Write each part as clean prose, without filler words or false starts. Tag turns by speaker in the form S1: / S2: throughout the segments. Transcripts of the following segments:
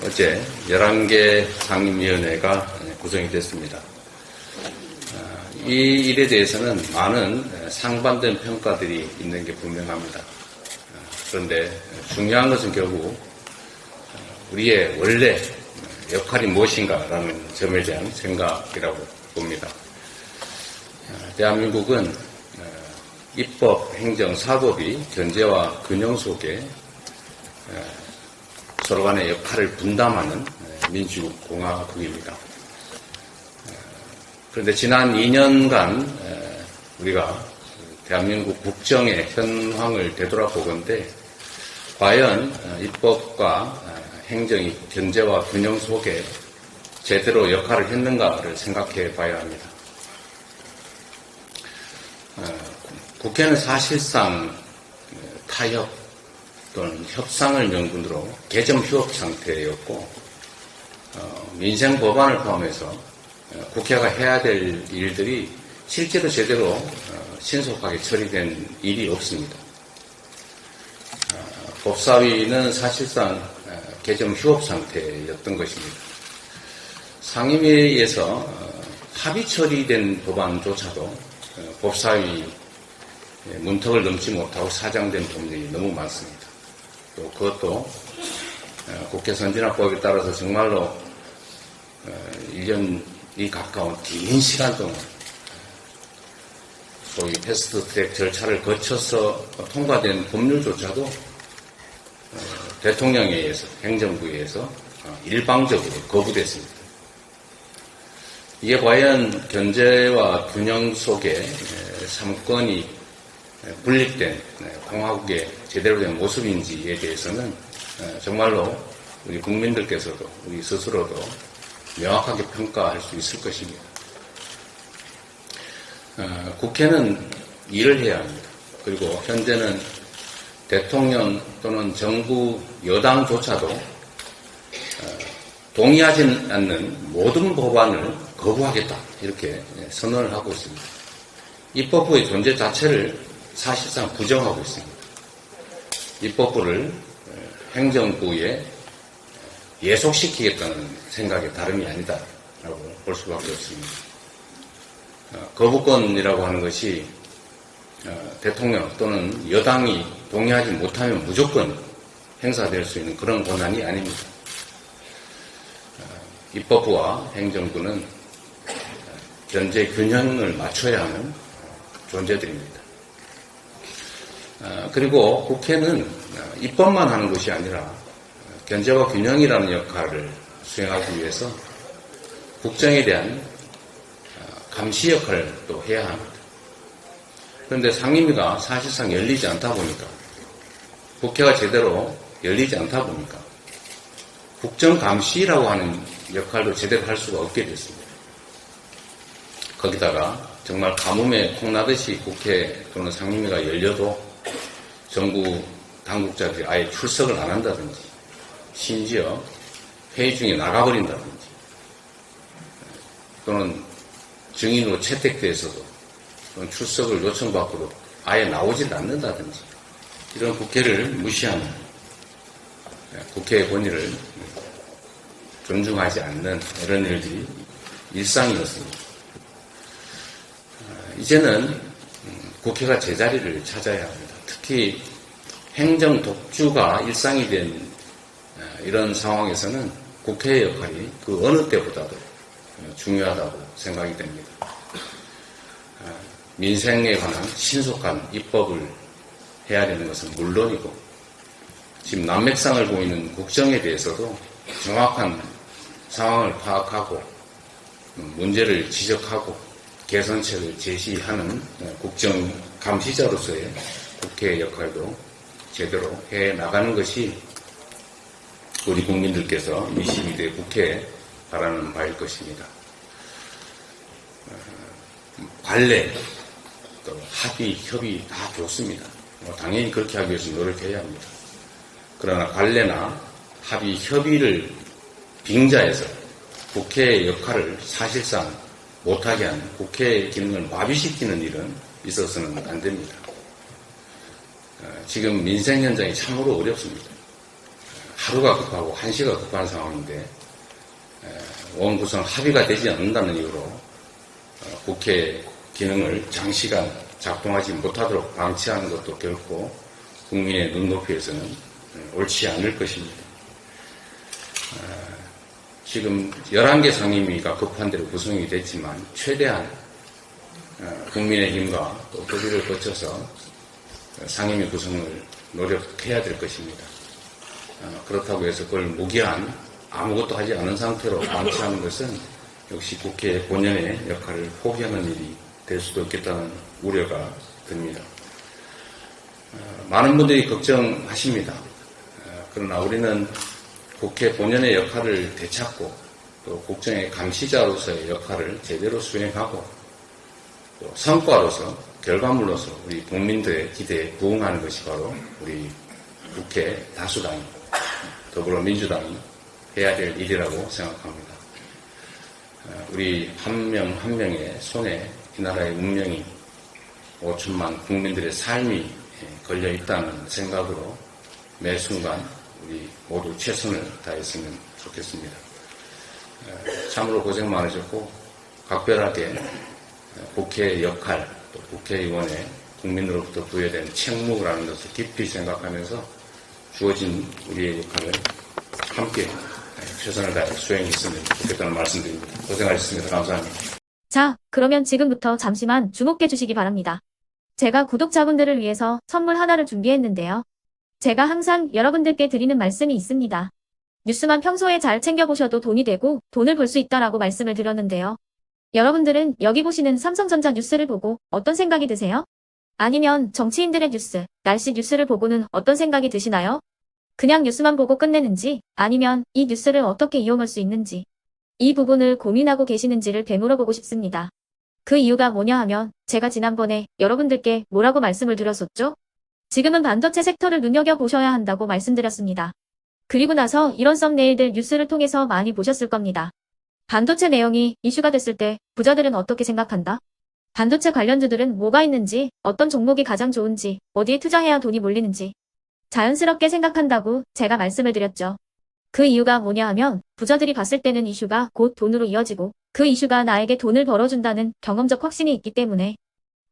S1: 어제 11개 상임위원회가 구성이 됐습니다. 이 일에 대해서는 많은 상반된 평가들이 있는 게 분명합니다. 그런데 중요한 것은 결국 우리의 원래 역할이 무엇인가라는 점에 대한 생각이라고 봅니다. 대한민국은 입법, 행정, 사법이 견제와 균형 속에 서로 간의 역할을 분담하는 민주공화국입니다. 그런데 지난 2년간 우리가 대한민국 국정의 현황을 되돌아보건대 과연 입법과 행정이 견제와 균형 속에 제대로 역할을 했는가를 생각해 봐야 합니다. 국회는 사실상 타협 또는 협상을 명분으로 개점 휴업 상태였고 민생 법안을 포함해서 국회가 해야 될 일들이 실제로 제대로 신속하게 처리된 일이 없습니다. 법사위는 사실상 개점 휴업 상태였던 것입니다. 상임위에서 합의 처리된 법안조차도 법사위 문턱을 넘지 못하고 사장된 법률이 너무 많습니다. 또 그것도 국회 선진화법에 따라서 정말로 1년이 가까운 긴 시간 동안 소위 패스트트랙 절차를 거쳐서 통과된 법률조차도 대통령에 의해서, 행정부에 의해서 일방적으로 거부됐습니다. 이게 과연 견제와 균형 속에 삼권이 분립된 공화국의 제대로 된 모습인지에 대해서는 정말로 우리 국민들께서도 우리 스스로도 명확하게 평가할 수 있을 것입니다. 국회는 일을 해야 합니다. 그리고 현재는 대통령 또는 정부 여당조차도 동의하지 않는 모든 법안을 거부하겠다 이렇게 선언을 하고 있습니다. 입법부의 존재 자체를 사실상 부정하고 있습니다. 입법부를 행정부에 예속시키겠다는 생각의 다름이 아니다라고 볼 수밖에 없습니다. 거부권이라고 하는 것이 대통령 또는 여당이 동의하지 못하면 무조건 행사될 수 있는 그런 권한이 아닙니다. 입법부와 행정부는 견제 균형을 맞춰야 하는 존재들입니다. 그리고 국회는 입법만 하는 것이 아니라 견제와 균형이라는 역할을 수행하기 위해서 국정에 대한 감시 역할을 또 해야 합니다. 그런데 상임위가 사실상 열리지 않다 보니까 국회가 제대로 열리지 않다 보니까 국정감시라고 하는 역할도 제대로 할 수가 없게 됐습니다. 거기다가 정말 가뭄에 콩나듯이 국회 또는 상임위가 열려도 정부 당국자들이 아예 출석을 안 한다든지 심지어 회의 중에 나가버린다든지 또는 증인으로 채택돼서도 또는 출석을 요청받고도 아예 나오질 않는다든지 이런 국회를 무시하는 국회의 권위를 존중하지 않는 이런 일들이 일상이었습니다. 이제는 국회가 제자리를 찾아야 합니다. 특히 행정 독주가 일상이 된 이런 상황에서는 국회의 역할이 그 어느 때보다도 중요하다고 생각이 됩니다. 민생에 관한 신속한 입법을 해야 되는 것은 물론이고 지금 난맥상을 보이는 국정에 대해서도 정확한 상황을 파악하고 문제를 지적하고 개선책을 제시하는 국정 감시자로서의 국회의 역할도 제대로 해 나가는 것이 우리 국민들께서 22대 국회에 바라는 바일 것입니다. 관례, 또 합의, 협의 다 좋습니다. 당연히 그렇게 하기 위해서 노력해야 합니다. 그러나 관례나 합의, 협의를 빙자해서 국회의 역할을 사실상 못하게 하는 국회의 기능을 마비시키는 일은 있어서는 안 됩니다. 지금 민생 현장이 참으로 어렵습니다. 하루가 급하고 한시가 급한 상황인데 원구성 합의가 되지 않는다는 이유로 국회 기능을 장시간 작동하지 못하도록 방치하는 것도 결코 국민의 눈높이에서는 옳지 않을 것입니다. 지금 11개 상임위가 급한 대로 구성이 됐지만 최대한 국민의힘과 또 협의를 거쳐서 상임위 구성을 노력해야 될 것입니다. 그렇다고 해서 그걸 무기한 아무것도 하지 않은 상태로 방치하는 것은 역시 국회 본연의 역할을 포기하는 일이 될 수도 있겠다는 우려가 듭니다. 많은 분들이 걱정하십니다. 그러나 우리는 국회 본연의 역할을 되찾고 또 국정의 감시자로서의 역할을 제대로 수행하고 또 성과로서 결과물로서 우리 국민들의 기대에 부응하는 것이 바로 우리 국회 다수당이 더불어민주당이 해야 될 일이라고 생각합니다. 우리 한 명 한 명의 손에 이 나라의 운명이 5천만 국민들의 삶이 걸려 있다는 생각으로 매 순간 우리 모두 최선을 다했으면 좋겠습니다. 참으로 고생 많으셨고 각별하게 국회의 역할 또 국회의원의 국민으로부터 부여된 책무라는 것을 깊이 생각하면서 주어진 우리의 역할을 함께 최선을 다해 수행했으면 좋겠다는 말씀드립니다. 고생하셨습니다. 감사합니다.
S2: 자, 그러면 지금부터 잠시만 주목해 주시기 바랍니다. 제가 구독자분들을 위해서 선물 하나를 준비했는데요. 제가 항상 여러분들께 드리는 말씀이 있습니다. 뉴스만 평소에 잘 챙겨보셔도 돈이 되고 돈을 벌 수 있다라고 말씀을 드렸는데요. 여러분들은 여기 보시는 삼성전자 뉴스를 보고 어떤 생각이 드세요? 아니면 정치인들의 뉴스, 날씨 뉴스를 보고는 어떤 생각이 드시나요? 그냥 뉴스만 보고 끝내는지 아니면 이 뉴스를 어떻게 이용할 수 있는지 이 부분을 고민하고 계시는지를 되물어보고 싶습니다. 그 이유가 뭐냐 하면 제가 지난번에 여러분들께 뭐라고 말씀을 드렸었죠? 지금은 반도체 섹터를 눈여겨보셔야 한다고 말씀드렸습니다. 그리고 나서 이런 썸네일들 뉴스를 통해서 많이 보셨을 겁니다. 반도체 내용이 이슈가 됐을 때 부자들은 어떻게 생각한다? 반도체 관련주들은 뭐가 있는지, 어떤 종목이 가장 좋은지, 어디에 투자해야 돈이 몰리는지 자연스럽게 생각한다고 제가 말씀을 드렸죠. 그 이유가 뭐냐 하면 부자들이 봤을 때는 이슈가 곧 돈으로 이어지고 그 이슈가 나에게 돈을 벌어준다는 경험적 확신이 있기 때문에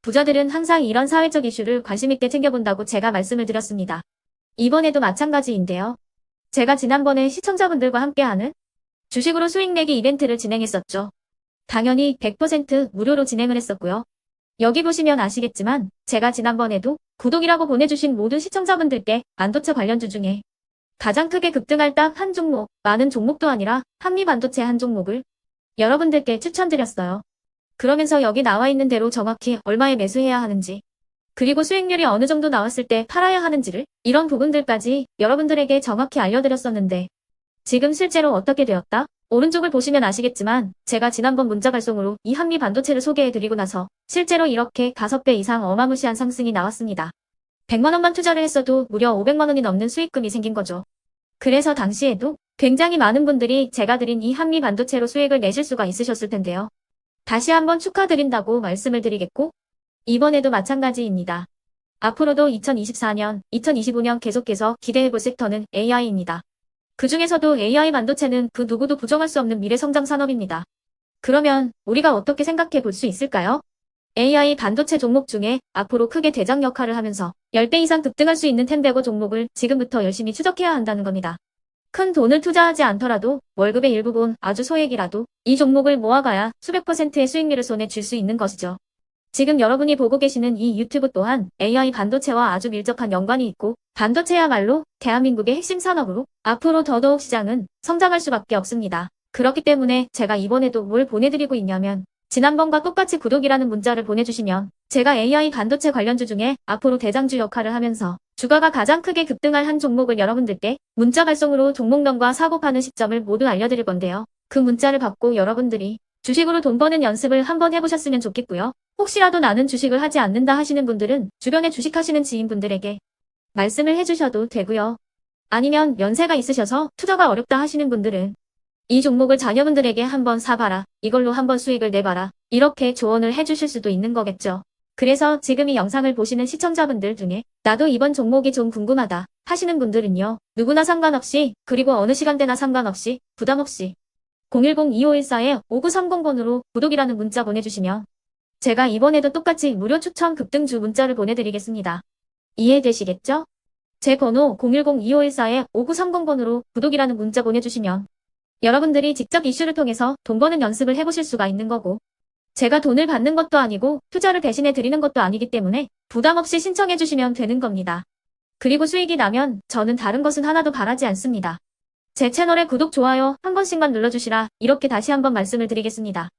S2: 부자들은 항상 이런 사회적 이슈를 관심있게 챙겨본다고 제가 말씀을 드렸습니다. 이번에도 마찬가지인데요. 제가 지난번에 시청자분들과 함께하는 주식으로 수익 내기 이벤트를 진행했었죠. 당연히 100% 무료로 진행을 했었고요. 여기 보시면 아시겠지만 제가 지난번에도 구독이라고 보내주신 모든 시청자분들께 반도체 관련주 중에 가장 크게 급등할 딱 한 종목, 많은 종목도 아니라 한미반도체 한 종목을 여러분들께 추천드렸어요. 그러면서 여기 나와 있는 대로 정확히 얼마에 매수해야 하는지 그리고 수익률이 어느 정도 나왔을 때 팔아야 하는지를 이런 부분들까지 여러분들에게 정확히 알려드렸었는데 지금 실제로 어떻게 되었다? 오른쪽을 보시면 아시겠지만 제가 지난번 문자 발송으로 이 한미 반도체를 소개해드리고 나서 실제로 이렇게 5배 이상 어마무시한 상승이 나왔습니다. 100만원만 투자를 했어도 무려 500만원이 넘는 수익금이 생긴 거죠. 그래서 당시에도 굉장히 많은 분들이 제가 드린 이 한미 반도체로 수익을 내실 수가 있으셨을 텐데요. 다시 한번 축하드린다고 말씀을 드리겠고 이번에도 마찬가지입니다. 앞으로도 2024년, 2025년 계속해서 기대해볼 섹터는 AI입니다. 그 중에서도 AI 반도체는 그 누구도 부정할 수 없는 미래성장 산업입니다. 그러면 우리가 어떻게 생각해 볼 수 있을까요? AI 반도체 종목 중에 앞으로 크게 대장 역할을 하면서 10배 이상 급등할 수 있는 템베고 종목을 지금부터 열심히 추적해야 한다는 겁니다. 큰 돈을 투자하지 않더라도 월급의 일부분 아주 소액이라도 이 종목을 모아가야 수백 %의 수익률을 손에 쥘 수 있는 것이죠. 지금 여러분이 보고 계시는 이 유튜브 또한 AI 반도체와 아주 밀접한 연관이 있고 반도체야말로 대한민국의 핵심 산업으로 앞으로 더더욱 시장은 성장할 수밖에 없습니다. 그렇기 때문에 제가 이번에도 뭘 보내드리고 있냐면 지난번과 똑같이 구독이라는 문자를 보내주시면 제가 AI 반도체 관련주 중에 앞으로 대장주 역할을 하면서 주가가 가장 크게 급등할 한 종목을 여러분들께 문자 발송으로 종목명과 사고 파는 시점을 모두 알려드릴 건데요. 그 문자를 받고 여러분들이 주식으로 돈 버는 연습을 한번 해보셨으면 좋겠고요. 혹시라도 나는 주식을 하지 않는다 하시는 분들은 주변에 주식하시는 지인분들에게 말씀을 해주셔도 되고요. 아니면 연세가 있으셔서 투자가 어렵다 하시는 분들은 이 종목을 자녀분들에게 한번 사봐라. 이걸로 한번 수익을 내봐라. 이렇게 조언을 해주실 수도 있는 거겠죠. 그래서 지금 이 영상을 보시는 시청자분들 중에 나도 이번 종목이 좀 궁금하다. 하시는 분들은요. 누구나 상관없이 그리고 어느 시간대나 상관없이 부담 없이 010-2514-5930번으로 구독이라는 문자 보내주시면 제가 이번에도 똑같이 무료 추천 급등주 문자를 보내드리겠습니다. 이해되시겠죠? 제 번호 010-2514-5930번으로 구독이라는 문자 보내주시면 여러분들이 직접 이슈를 통해서 돈 버는 연습을 해보실 수가 있는 거고 제가 돈을 받는 것도 아니고 투자를 대신해 드리는 것도 아니기 때문에 부담 없이 신청해 주시면 되는 겁니다. 그리고 수익이 나면 저는 다른 것은 하나도 바라지 않습니다. 제 채널에 구독, 좋아요 한 번씩만 눌러주시라 이렇게 다시 한번 말씀을 드리겠습니다.